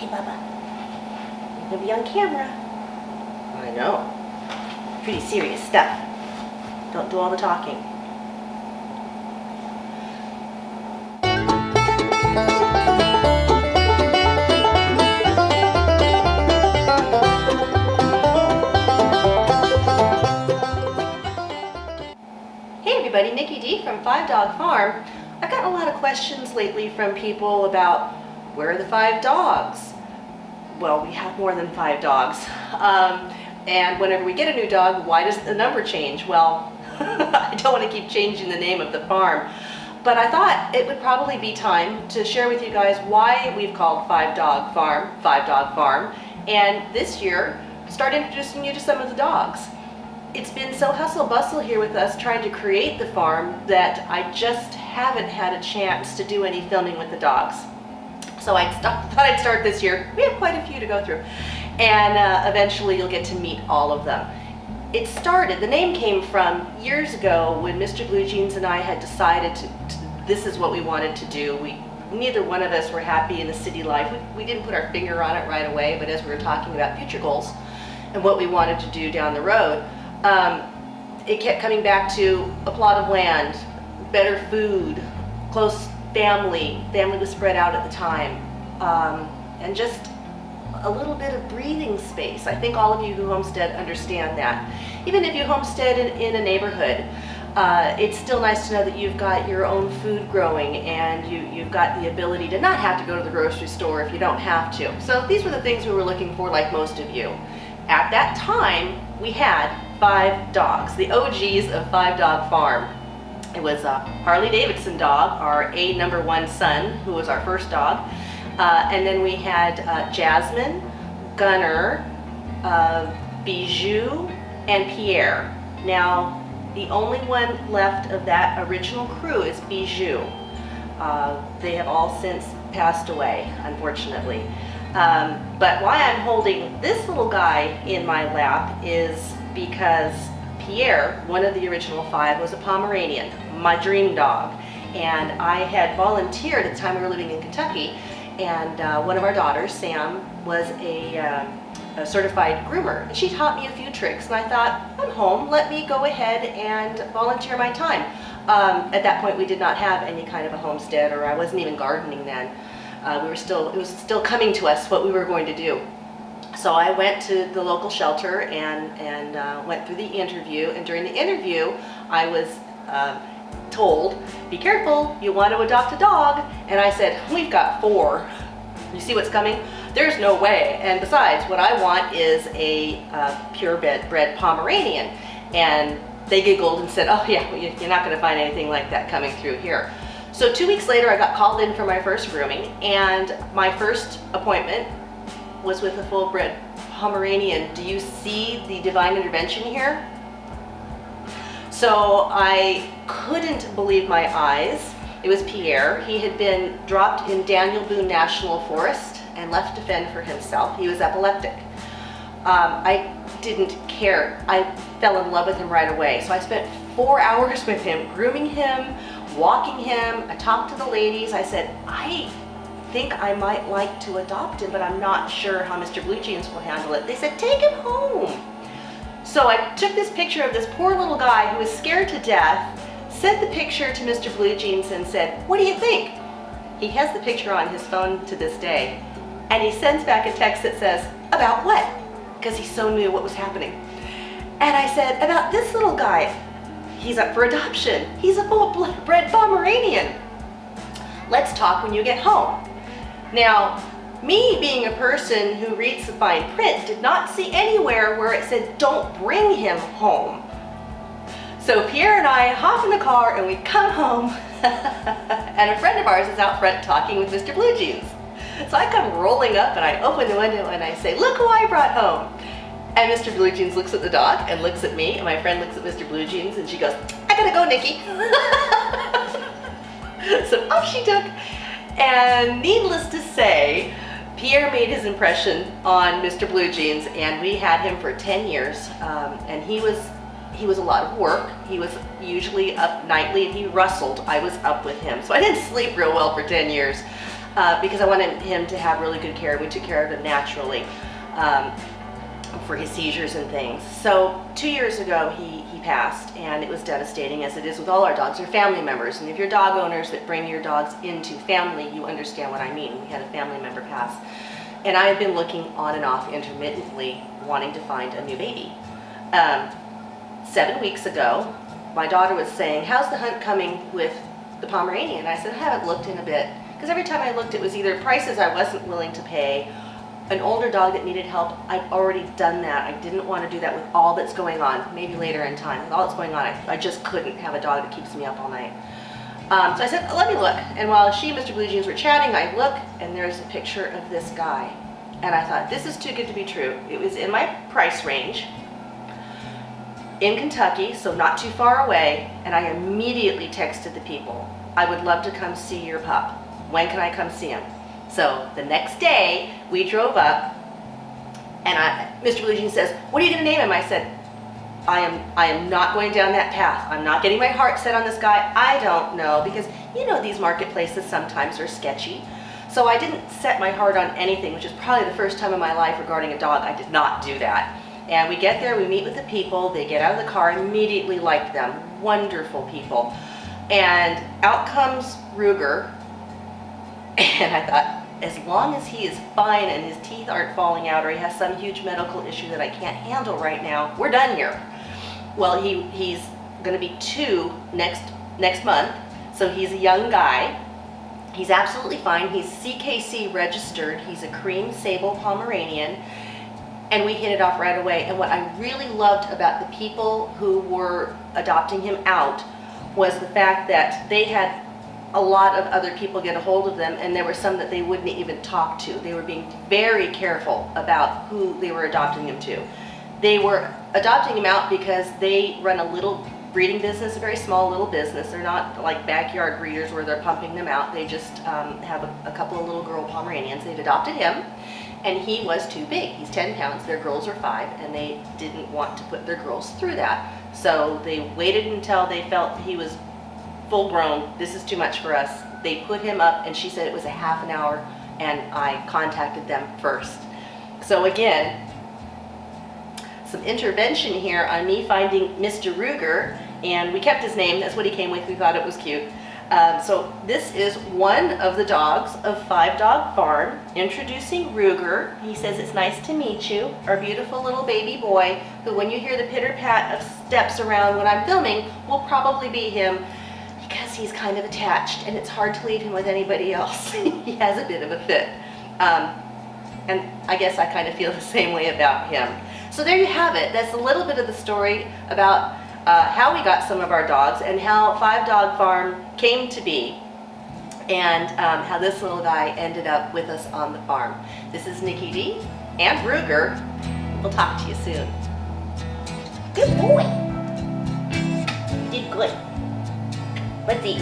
Okay, Bubba. You're gonna be on camera. I know. Pretty serious stuff. Don't do all the talking. Hey everybody, Nikki D from 5 Dog Farm. I've gotten a lot of questions lately from people about where are the 5 dogs? Well, we have more than 5 dogs. And whenever we get a new dog, why does the number change? Well, I don't want to keep changing the name of the farm, but I thought it would probably be time to share with you guys why we've called 5 Dog Farm, and this year start introducing you to some of the dogs. It's been so hustle bustle here with us trying to create the farm that I just haven't had a chance to do any filming with the dogs. So I thought I'd start this year. We have quite a few to go through, and eventually you'll get to meet all of them. It started, the name came from years ago when Mr. Blue Jeans and I had decided this is what we wanted to do. Neither one of us were happy in the city life. We didn't put our finger on it right away, but as we were talking about future goals and what we wanted to do down the road, it kept coming back to a plot of land, better food, close family was spread out at the time, and just a little bit of breathing space. I think all of you who homestead understand that. Even if you homestead in a neighborhood, it's still nice to know that you've got your own food growing and you've got the ability to not have to go to the grocery store if you don't have to. So these were the things we were looking for, like most of you. At that time, we had 5 dogs, the OGs of 5 Dog Farm. It was a Harley Davidson dog, our #1 son, who was our first dog. And then we had Jasmine, Gunner, Bijoux, and Pierre. Now, the only one left of that original crew is Bijoux. They have all since passed away, unfortunately. But why I'm holding this little guy in my lap is because Pierre, one of the original 5, was a Pomeranian, my dream dog. And I had volunteered at the time we were living in Kentucky, and one of our daughters, Sam, was a certified groomer. And she taught me a few tricks, and I thought, I'm home, let me go ahead and volunteer my time. At that point, we did not have any kind of a homestead, or I wasn't even gardening then. It was still coming to us what we were going to do. So I went to the local shelter and went through the interview, and during the interview I was told, be careful, you want to adopt a dog. And I said, we've got 4. You see what's coming? There's no way. And besides, what I want is a purebred Pomeranian. And they giggled and said, oh yeah, you're not going to find anything like that coming through here. So 2 weeks later, I got called in for my first grooming, and my first appointment was with a full-bred Pomeranian. Do you see the divine intervention here? So I couldn't believe my eyes. It was Pierre. He had been dropped in Daniel Boone National Forest and left to fend for himself. He was epileptic. I didn't care. I fell in love with him right away. So I spent 4 hours with him, grooming him, walking him. I talked to the ladies. I said, I think I might like to adopt him, but I'm not sure how Mr. Blue Jeans will handle it. They said, take him home. So I took this picture of this poor little guy who was scared to death, sent the picture to Mr. Blue Jeans and said, what do you think? He has the picture on his phone to this day. And he sends back a text that says, about what? Because he so knew what was happening. And I said, about this little guy. He's up for adoption. He's a full-bred Pomeranian. Let's talk when you get home. Now, me being a person who reads the fine print did not see anywhere where it said, don't bring him home. So Pierre and I hop in the car and we come home, and a friend of ours is out front talking with Mr. Blue Jeans. So I come rolling up and I open the window and I say, look who I brought home. And Mr. Blue Jeans looks at the dog and looks at me, and my friend looks at Mr. Blue Jeans and she goes, I gotta go, Nikki. So off she took. And needless to say, Pierre made his impression on Mr. Blue Jeans, and we had him for 10 years. And he was a lot of work. He was usually up nightly, and he rustled. I was up with him. So I didn't sleep real well for 10 years. because I wanted him to have really good care. We took care of him naturally for his seizures and things. So 2 years ago he passed, and it was devastating, as it is with all our dogs. They're family members, and if you're dog owners that bring your dogs into family, you understand what I mean. We had a family member pass, and I had been looking on and off intermittently, wanting to find a new baby. 7 weeks ago, my daughter was saying, "How's the hunt coming with the Pomeranian?" I said, "I haven't looked in a bit," because every time I looked, it was either prices I wasn't willing to pay, an older dog that needed help. I'd already done that. I didn't want to do that with all that's going on. Maybe later in time, with all that's going on, I just couldn't have a dog that keeps me up all night. So I said, let me look. And while she and Mr. Blue Jeans were chatting, I look, and there's a picture of this guy. And I thought, this is too good to be true. It was in my price range, in Kentucky, so not too far away, and I immediately texted the people, "I would love to come see your pup. When can I come see him?" So the next day, we drove up, and Mr. Blue Jean says, "What are you going to name him?" I said, I am not going down that path. I'm not getting my heart set on this guy. I don't know, because you know these marketplaces sometimes are sketchy. So I didn't set my heart on anything, which is probably the first time in my life regarding a dog. I did not do that. And we get there, we meet with the people, they get out of the car, immediately liked them. Wonderful people. And out comes Ruger, and I thought, as long as he is fine and his teeth aren't falling out, or he has some huge medical issue that I can't handle right now, we're done here. Well, he's going to be 2 next month, so he's a young guy. He's absolutely fine. He's CKC registered. He's a cream sable Pomeranian, and we hit it off right away. And what I really loved about the people who were adopting him out was the fact that they had a lot of other people get a hold of them, and there were some that they wouldn't even talk to. They were being very careful about who they were adopting him to. They were adopting him out because they run a little breeding business, a very small little business. They're not like backyard breeders where they're pumping them out. They just have a couple of little girl Pomeranians. They'd adopted him, and he was too big. He's 10 pounds, their girls are 5, and they didn't want to put their girls through that. So they waited until they felt he was full grown. This is too much for us. They put him up, and she said it was a half an hour, and I contacted them first. So again, some intervention here on me finding Mr. Ruger, and we kept his name. That's what he came with. We thought it was cute. So this is one of the dogs of 5 Dog Farm. Introducing Ruger. He says, "It's nice to meet you." Our beautiful little baby boy, who when you hear the pitter-pat of steps around when I'm filming, will probably be him, because he's kind of attached, and it's hard to leave him with anybody else. He has a bit of a fit. And I guess I kind of feel the same way about him. So there you have it. That's a little bit of the story about how we got some of our dogs, and how 5 Dog Farm came to be, and how this little guy ended up with us on the farm. This is Nikki D and Ruger. We'll talk to you soon. Good boy. You did good. Let's eat.